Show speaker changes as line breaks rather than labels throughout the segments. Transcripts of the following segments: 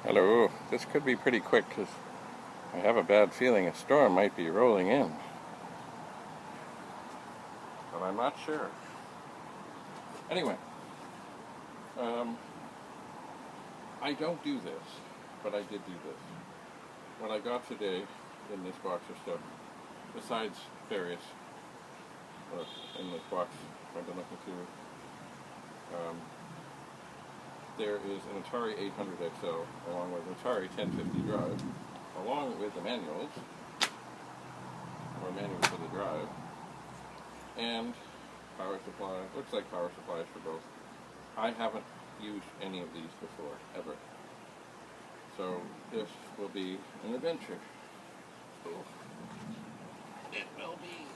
Hello, this could be pretty quick because I have a bad feeling a storm might be rolling in. But I'm not sure. Anyway, I don't do this, but I did do this. What I got today in this box of stuff, besides various, in this box I've been looking through, there is an Atari 800 XL along with an Atari 1050 drive, along with the manuals, or manuals for the drive, and power supply. Looks like power supplies for both. I haven't used any of these before, ever. So this will be an adventure. Oh. It will be.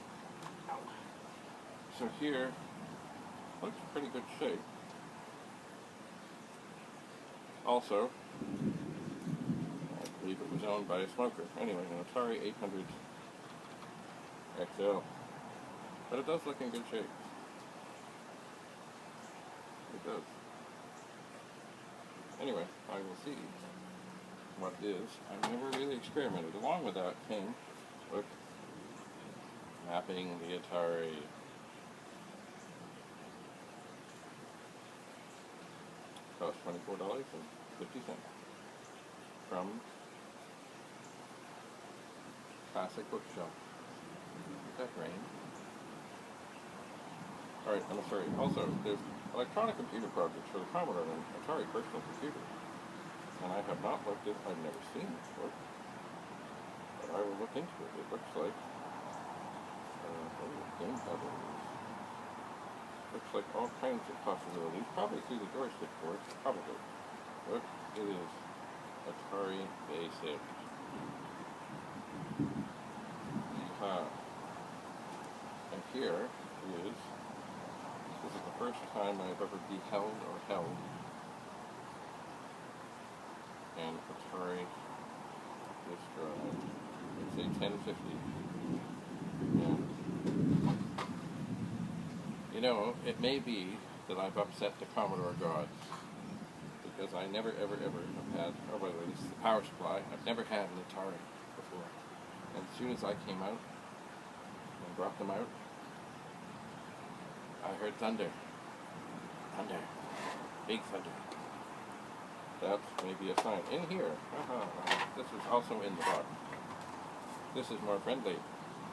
Ow. So here, looks pretty good shape. Also, I believe it was owned by a smoker. Anyway, an Atari 800 XL. But it does look in good shape. It does. Anyway, I will see what it is. I've never really experimented. Along with that came, look, mapping the Atari. Cost $24.50 from Classic Bookshop. Is that rain? Alright, I'm sorry. Also, there's electronic computer projects for the Commodore and Atari personal computers. And I have not looked at, I've never seen this book. But I will look into it. It looks like, game puzzles. Looks like all kinds of possibilities. Probably through the joystick ports. Probably. Look, it is Atari Basic. And here is, this is the first time I've ever beheld or held an Atari disk drive. It's a 1050. And you know, it may be that I've upset the Commodore Gods, because I never ever have had, or by the way, this is the power supply, I've never had an Atari before. And as soon as I came out and brought them out, I heard thunder. Thunder. Big thunder. That's maybe a sign. In here, this is also in the box. This is more friendly.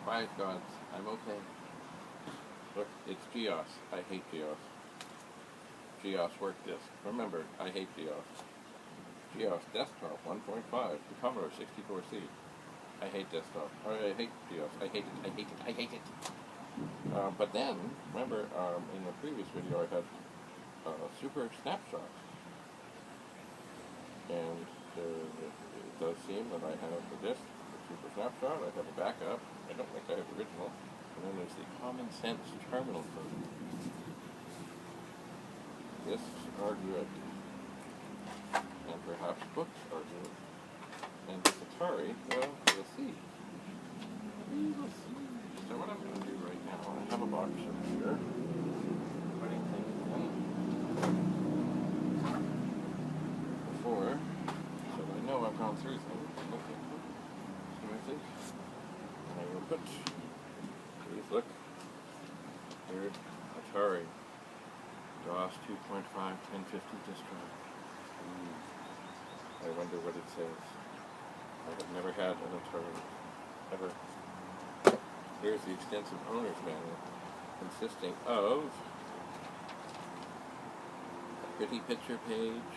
Quiet Gods, I'm okay. Look, it's GEOS. I hate GEOS. GEOS work disk. Remember, I hate GEOS. GEOS desktop 1.5, the Commodore 64C. I hate desktop. Or I hate GEOS. I hate it. I hate it. I hate it. But then, remember, in the previous video I had Super Snapshot. And it does seem that I have the disk, the Super Snapshot. I have a backup. I don't think I have original. And then there's the Common Sense terminal code. Discs are good. And perhaps books are good. And this Atari, well, we'll see. We will see. So what I'm going to do right now, I have a box over here. Putting things in. Before, so I know I've gone through things. So I think I will put, please look, here, Atari, DOS 2.5, 1050 disk drive. I wonder what it says. I have never had an Atari, ever. Here's the extensive owner's manual, consisting of a pretty picture page,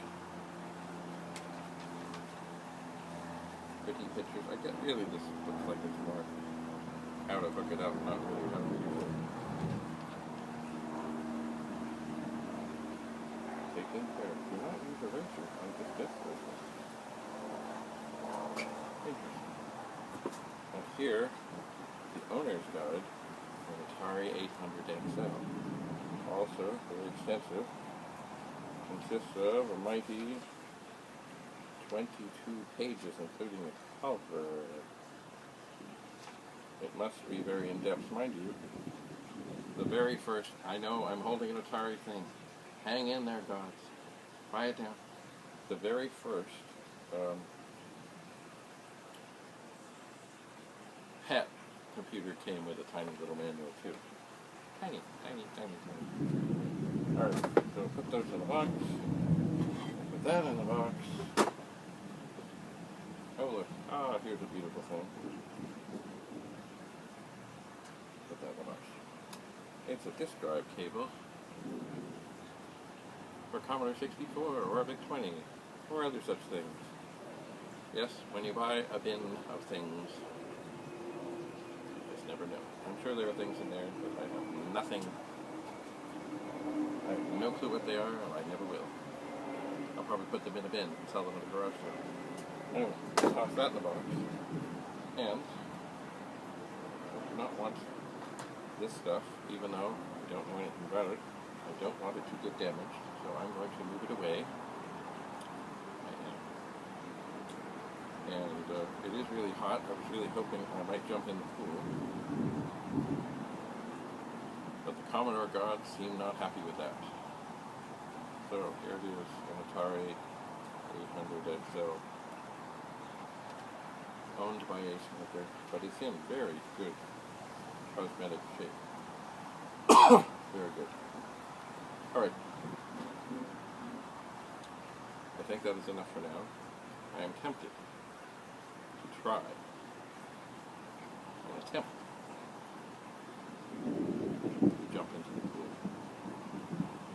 pretty pictures. I get really this looks like it's more how to hook it up, not really how to use it. Taking care. Do not use a razor on this disk razor. Interesting. And here, the owner's guide, an Atari 800 XL. Also very extensive. Consists of a mighty 22 pages, including a cover. It must be very in-depth, mind you. The very first, I know I'm holding an Atari thing. Hang in there, Gods. Quiet down. The very first PET computer came with a tiny little manual too. Tiny, tiny, tiny, tiny. Alright, so put those in the box. Put that in the box. Oh look, here's a beautiful thing. Put that in the box. It's a disk drive cable for Commodore 64 or a VIC-20 or other such things. Yes, when you buy a bin of things, you just never know. I'm sure there are things in there, but I have nothing. I have no clue what they are, and I never will. I'll probably put them in a bin and sell them at a garage sale. Anyway, toss that in the box. And I do not want this stuff, even though I don't know anything about it. I don't want it to get damaged, so I'm going to move it away. And it is really hot. I was really hoping I might jump in the pool. But the Commodore Gods seem not happy with that. So here it is, an Atari 800 XL. Owned by a smoker, but it's in very good cosmetic shape. Very good. Alright. I think that is enough for now. I am tempted to try an attempt to jump into the pool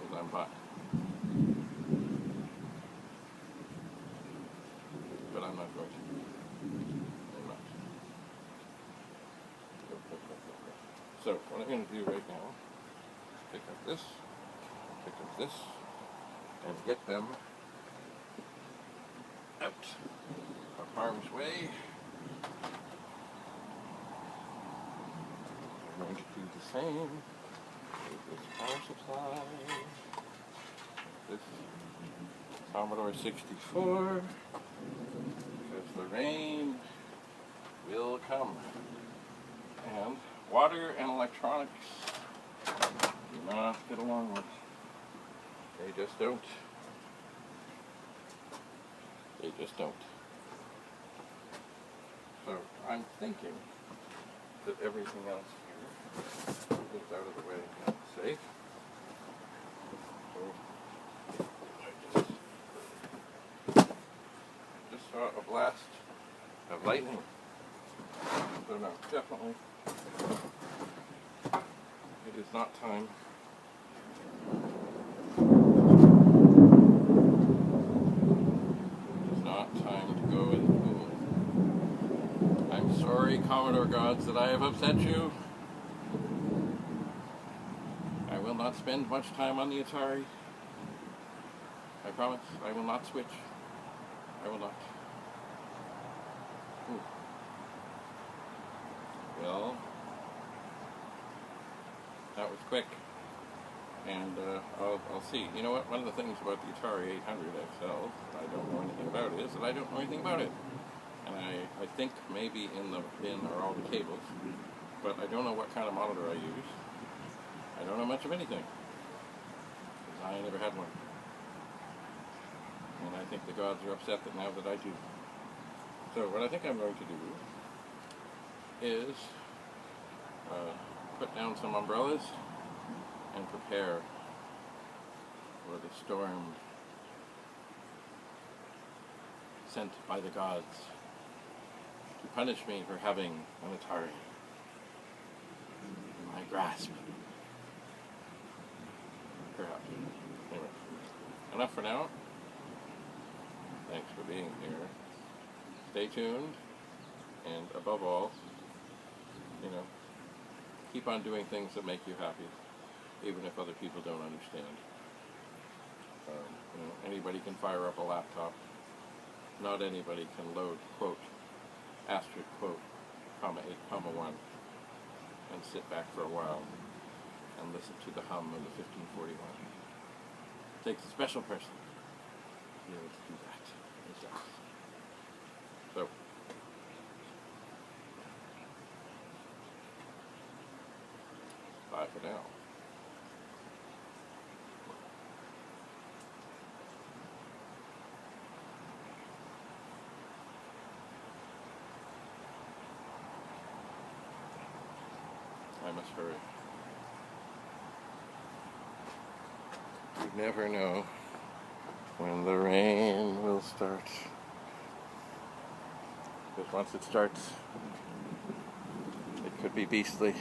because I'm hot. But I'm not going to. I'm not. So what I'm going to do right now is pick up this, and get them out of harm's way. I'm going to do the same with this power supply, this Commodore 64, because the rain will come. And water and electronics do not get along with. They just don't. They just don't. So I'm thinking that everything else here is out of the way and safe. So I just saw a blast of lightning. So no, definitely it is not time. Sorry, Commodore Gods, that I have upset you. I will not spend much time on the Atari. I promise. I will not switch. I will not. Ooh. Well, that was quick. And I'll see. You know what? One of the things about the Atari 800 XL that I don't know anything about is that I don't know anything about it. And I think maybe in the bin are all the cables, but I don't know what kind of monitor I use. I don't know much of anything, because I never had one. And I think the gods are upset that now that I do. So what I think I'm going to do is put down some umbrellas and prepare for the storm sent by the gods to punish me for having an Atari in my grasp. Perhaps. Anyway, enough for now. Thanks for being here. Stay tuned, and above all, you know, keep on doing things that make you happy, even if other people don't understand. You know, anybody can fire up a laptop. Not anybody can load, quote, asterisk, quote, comma 8, comma 1, and sit back for a while and listen to the hum of the 1541. It takes a special person to be able to do that. So, bye for now. I must hurry. You never know when the rain will start. Because once it starts, it could be beastly.